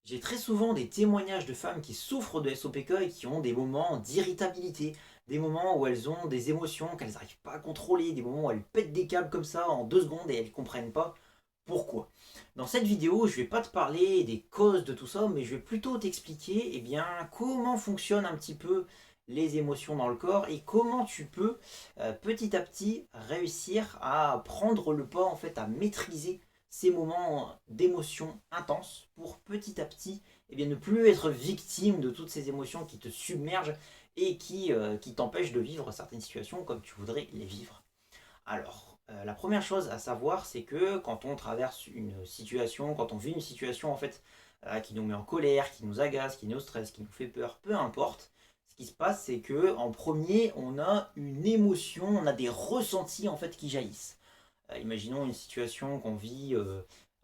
J'ai très souvent des témoignages de femmes qui souffrent de SOPK et qui ont des moments d'irritabilité, des moments où elles ont des émotions qu'elles n'arrivent pas à contrôler, des moments où elles pètent des câbles comme ça en 2 secondes et elles ne comprennent pas pourquoi. Dans cette vidéo, je ne vais pas te parler des causes de tout ça, mais je vais plutôt t'expliquer comment fonctionnent un petit peu les émotions dans le corps et comment tu peux petit à petit réussir à prendre le pas, en fait, à maîtriser ces moments d'émotions intenses pour petit à petit ne plus être victime de toutes ces émotions qui te submergent et qui t'empêchent de vivre certaines situations comme tu voudrais les vivre. Alors, la première chose à savoir, c'est que quand on traverse une situation, quand on vit une situation en fait qui nous met en colère, qui nous agace, qui nous stresse, qui nous fait peur, peu importe, ce qui se passe, c'est que en premier, on a une émotion, on a des ressentis en fait qui jaillissent. Imaginons une situation qu'on vit,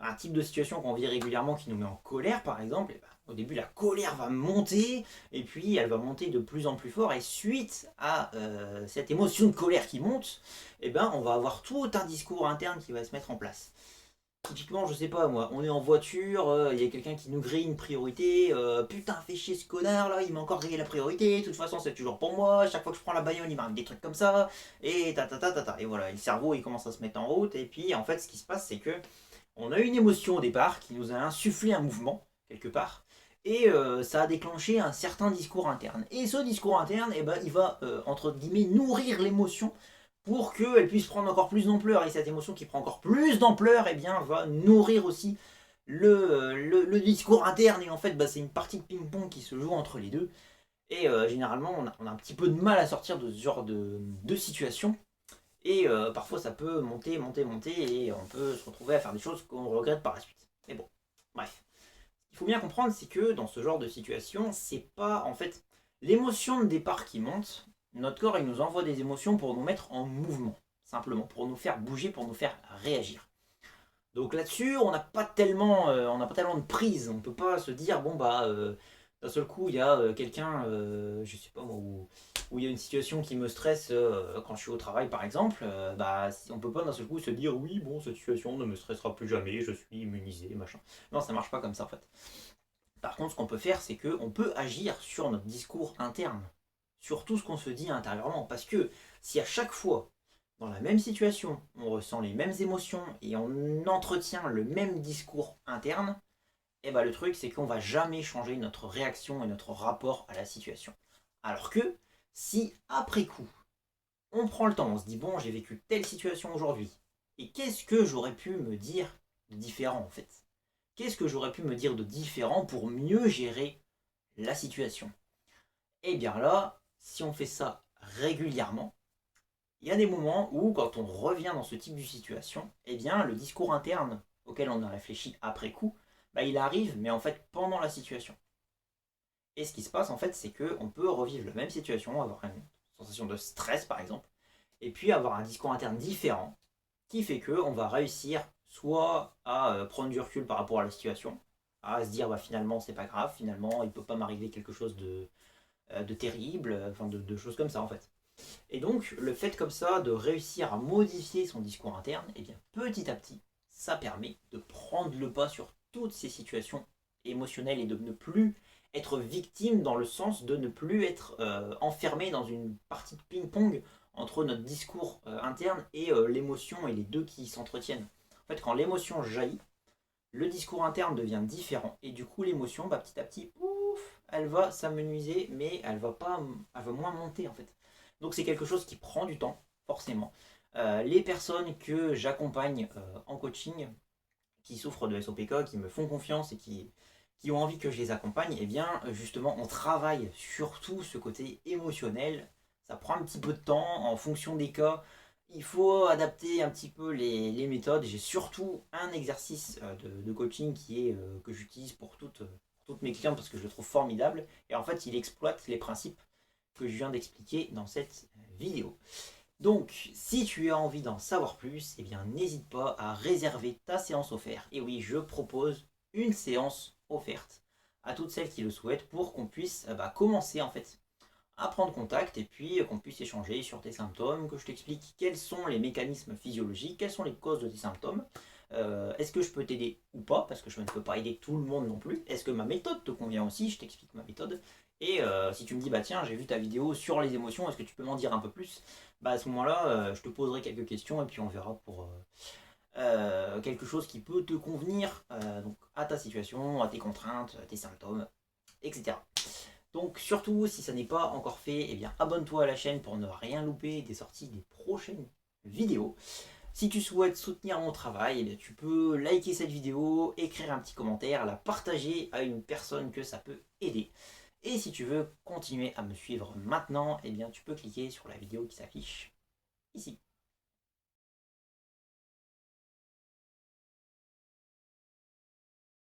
un type de situation qu'on vit régulièrement qui nous met en colère par exemple. Et ben, au début, la colère va monter et puis elle va monter de plus en plus fort. Et suite à cette émotion de colère qui monte, on va avoir tout un discours interne qui va se mettre en place. Typiquement, je sais pas moi, on est en voiture, il y a quelqu'un qui nous grille une priorité, putain, fais chier ce connard là, il m'a encore grillé la priorité, de toute façon c'est toujours pour moi, chaque fois que je prends la bagnole il m'arrive des trucs comme ça, et ta ta ta ta ta, et voilà, et le cerveau il commence à se mettre en route, et puis en fait ce qui se passe c'est que on a une émotion au départ qui nous a insufflé un mouvement, quelque part, et ça a déclenché un certain discours interne. Et ce discours interne, il va, entre guillemets, nourrir l'émotion pour qu'elle puisse prendre encore plus d'ampleur. Et cette émotion qui prend encore plus d'ampleur, va nourrir aussi le discours interne. Et en fait, c'est une partie de ping-pong qui se joue entre les deux. Et généralement, on a un petit peu de mal à sortir de ce genre de situation. Et parfois, ça peut monter, monter, monter. Et on peut se retrouver à faire des choses qu'on regrette par la suite. Mais bon, bref. Ce qu'il faut bien comprendre, c'est que dans ce genre de situation, c'est pas en fait l'émotion de départ qui monte. Notre corps, il nous envoie des émotions pour nous mettre en mouvement, simplement, pour nous faire bouger, pour nous faire réagir. Donc là-dessus, on n'a pas tellement de prise. On ne peut pas se dire bon d'un seul coup, il y a quelqu'un, je sais pas moi, où il y a une situation qui me stresse quand je suis au travail par exemple. On peut pas d'un seul coup se dire oui bon cette situation ne me stressera plus jamais, je suis immunisé machin. Non, ça marche pas comme ça en fait. Par contre, ce qu'on peut faire, c'est qu'on peut agir sur notre discours interne, sur tout ce qu'on se dit intérieurement. Parce que si à chaque fois, dans la même situation, on ressent les mêmes émotions et on entretient le même discours interne, le truc, c'est qu'on va jamais changer notre réaction et notre rapport à la situation. Alors que si après coup, on prend le temps, on se dit bon, j'ai vécu telle situation aujourd'hui, et qu'est-ce que j'aurais pu me dire de différent en fait? Qu'est-ce que j'aurais pu me dire de différent pour mieux gérer la situation? Et bien là, si on fait ça régulièrement, il y a des moments où, quand on revient dans ce type de situation, le discours interne auquel on a réfléchi après coup, il arrive, mais en fait pendant la situation. Et ce qui se passe en fait, c'est qu'on peut revivre la même situation, avoir une sensation de stress par exemple, et puis avoir un discours interne différent, qui fait qu'on va réussir soit à prendre du recul par rapport à la situation, à se dire finalement c'est pas grave, finalement il peut pas m'arriver quelque chose de terrible, enfin de choses comme ça en fait. Et donc le fait comme ça de réussir à modifier son discours interne, petit à petit, ça permet de prendre le pas sur toutes ces situations émotionnelles et de ne plus être victime dans le sens de ne plus être enfermé dans une partie de ping-pong entre notre discours interne et l'émotion et les deux qui s'entretiennent. En fait, quand l'émotion jaillit, le discours interne devient différent et du coup l'émotion, petit à petit, ouf, elle va s'amenuiser, mais elle va pas, elle va moins monter en fait. Donc c'est quelque chose qui prend du temps, forcément. Les personnes que j'accompagne en coaching, qui souffrent de SOPK, qui me font confiance et qui ont envie que je les accompagne, justement on travaille surtout ce côté émotionnel. Ça prend un petit peu de temps en fonction des cas. Il faut adapter un petit peu les méthodes. J'ai surtout un exercice de coaching que j'utilise pour toutes mes clientes parce que je le trouve formidable. Et en fait, il exploite les principes que je viens d'expliquer dans cette vidéo. Donc, si tu as envie d'en savoir plus, n'hésite pas à réserver ta séance offerte. Et oui, je propose une séance offerte à toutes celles qui le souhaitent pour qu'on puisse commencer en fait à prendre contact et puis qu'on puisse échanger sur tes symptômes, que je t'explique quels sont les mécanismes physiologiques, quelles sont les causes de tes symptômes, Est-ce que je peux t'aider ou pas? Parce que je ne peux pas aider tout le monde non plus. Est-ce que ma méthode te convient aussi? Je t'explique ma méthode. Et si tu me dis, bah tiens, j'ai vu ta vidéo sur les émotions, est-ce que tu peux m'en dire un peu plus? Bah à ce moment-là, je te poserai quelques questions et puis on verra pour quelque chose qui peut te convenir donc à ta situation, à tes contraintes, à tes symptômes, etc. Donc surtout, si ça n'est pas encore fait, eh bien abonne-toi à la chaîne pour ne rien louper des sorties des prochaines vidéos. Si tu souhaites soutenir mon travail, eh bien, tu peux liker cette vidéo, écrire un petit commentaire, la partager à une personne que ça peut aider. Et si tu veux continuer à me suivre maintenant, eh bien, tu peux cliquer sur la vidéo qui s'affiche ici.